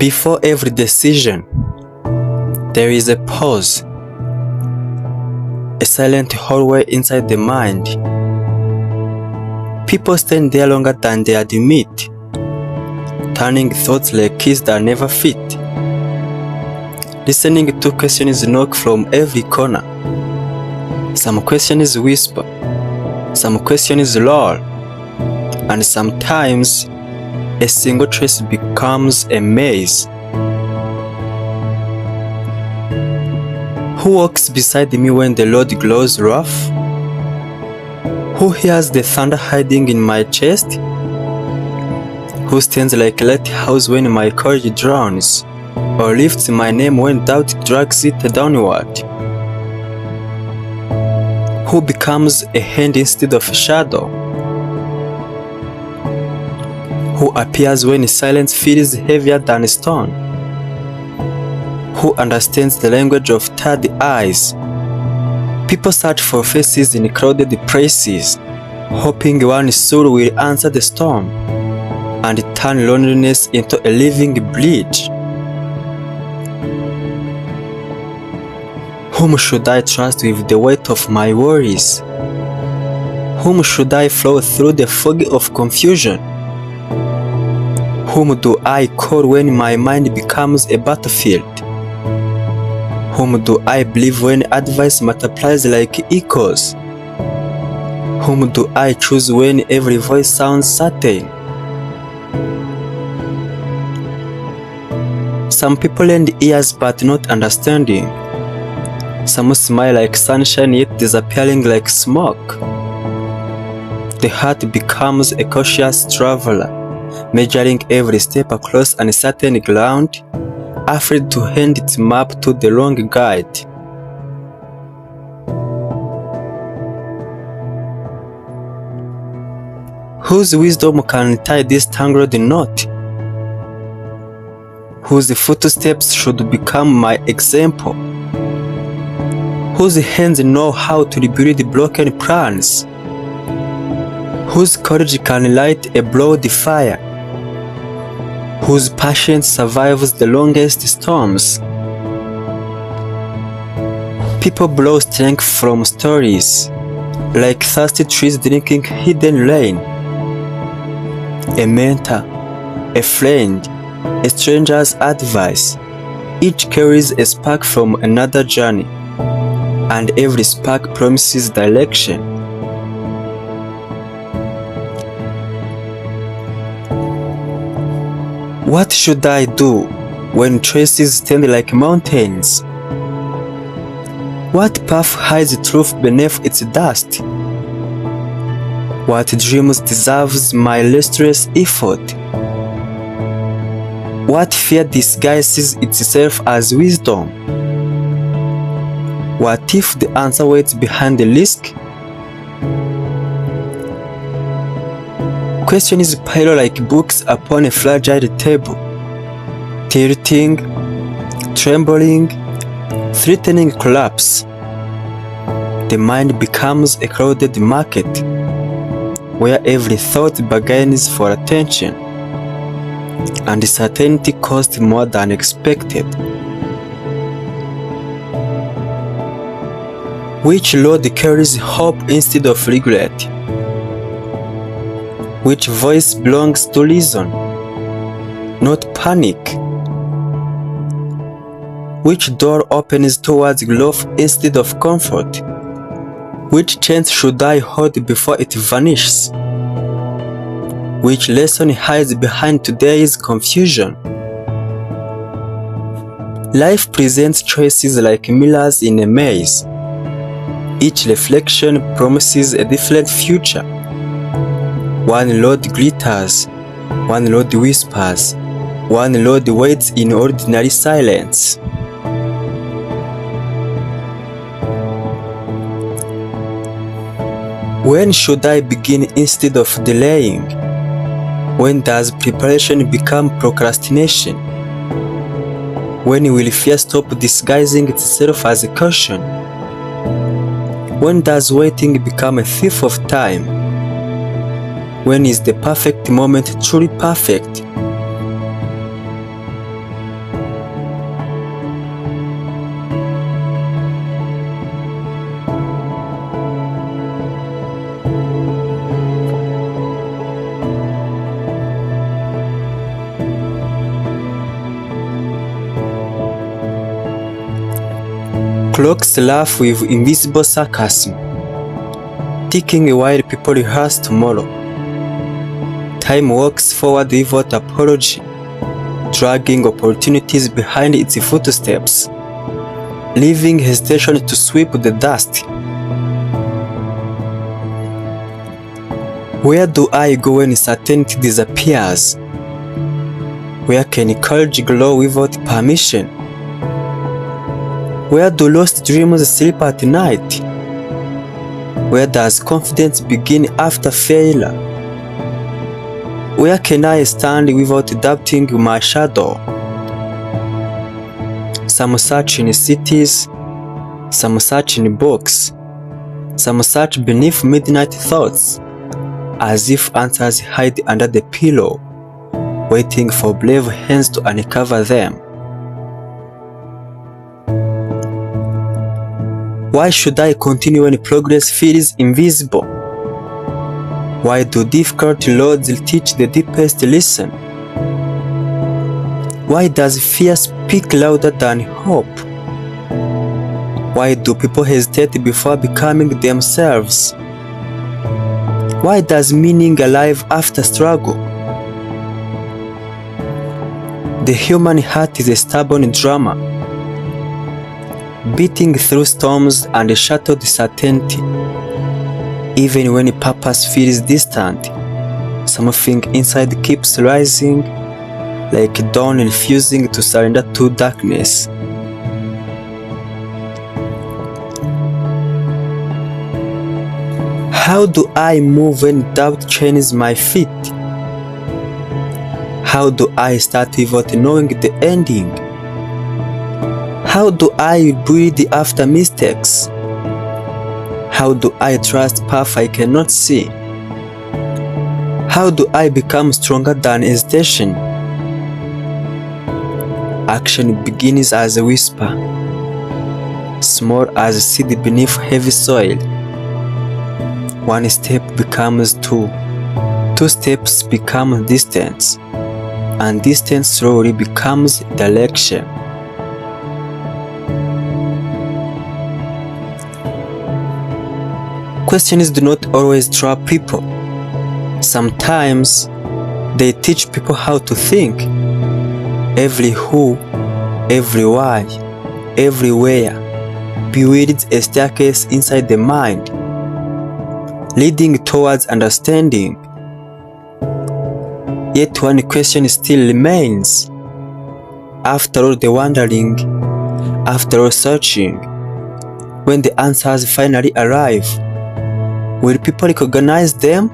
Before every decision, there is a pause, a silent hallway inside the mind. People stand there longer than they admit, turning thoughts like keys that never fit, listening to questions knock from every corner. Some questions whisper, some questions roar, and sometimes a single trace becomes a maze. Who walks beside me when the road grows rough? Who hears the thunder hiding in my chest? Who stands like a lighthouse when my courage drowns, or lifts my name when doubt drags it downward? Who becomes a hand instead of a shadow? Who appears when silence feels heavier than a stone? Who understands the language of tired eyes? People search for faces in crowded places, hoping one soul will answer the storm and turn loneliness into a living bridge. Whom should I trust with the weight of my worries? Whom should I flow through the fog of confusion? Whom do I call when my mind becomes a battlefield? Whom do I believe when advice multiplies like echoes? Whom do I choose when every voice sounds certain? Some people lend ears but not understanding. Some smile like sunshine yet disappearing like smoke. The heart becomes a cautious traveler, measuring every step across uncertain ground, afraid to hand its map to the wrong guide. Whose wisdom can tie this tangled knot? Whose footsteps should become my example? Whose hands know how to rebuild broken plans? Whose courage can light a broad fire? Whose patience survives the longest storms? People borrow strength from stories, like thirsty trees drinking hidden rain. A mentor, a friend, a stranger's advice, each carries a spark from another journey, and every spark promises direction. What should I do when choices stand like mountains? What path hides truth beneath its dust? What dreams deserves my restless effort? What fear disguises itself as wisdom? What if the answer waits behind the risk? Questions pile like books upon a fragile table, tilting, trembling, threatening collapse. The mind becomes a crowded market, where every thought bargains for attention, and certainty costs more than expected. Which road carries hope instead of regret? Which voice belongs to reason, not panic? Which door opens towards growth instead of comfort? Which chance should I hold before it vanishes? Which lesson hides behind today's confusion? Life presents choices like mirrors in a maze. Each reflection promises a different future. One road glitters, one road whispers, one road waits in ordinary silence. When should I begin instead of delaying? When does preparation become procrastination? When will fear stop disguising itself as a caution? When does waiting become a thief of time? When is the perfect moment truly perfect? Clocks laugh with invisible sarcasm, ticking while people rehearse tomorrow. Time walks forward without apology, dragging opportunities behind its footsteps, leaving hesitation to sweep the dust. Where do I go when certainty disappears? Where can courage glow without permission? Where do lost dreams sleep at night? Where does confidence begin after failure? Where can I stand without doubting my shadow? Some search in cities, some search in books, some search beneath midnight thoughts, as if answers hide under the pillow, waiting for brave hands to uncover them. Why should I continue when progress feels invisible? Why do difficult roads teach the deepest lesson? Why does fear speak louder than hope? Why do people hesitate before becoming themselves? Why does meaning arrive after struggle? The human heart is a stubborn drama, beating through storms and shattered certainty. Even when purpose feels distant, something inside keeps rising, like dawn refusing to surrender to darkness. How do I move when doubt chains my feet? How do I start without knowing the ending? How do I breathe after mistakes? How do I trust path I cannot see? How do I become stronger than hesitation? Action begins as a whisper, small as a seed beneath heavy soil. One step becomes two, two steps become distance, and distance slowly becomes direction. Questions do not always trap people. Sometimes they teach people how to think. Every who, every why, everywhere builds a staircase inside the mind, leading towards understanding. Yet one question still remains. After all the wandering, after all searching, when the answers finally arrive, will people recognize them?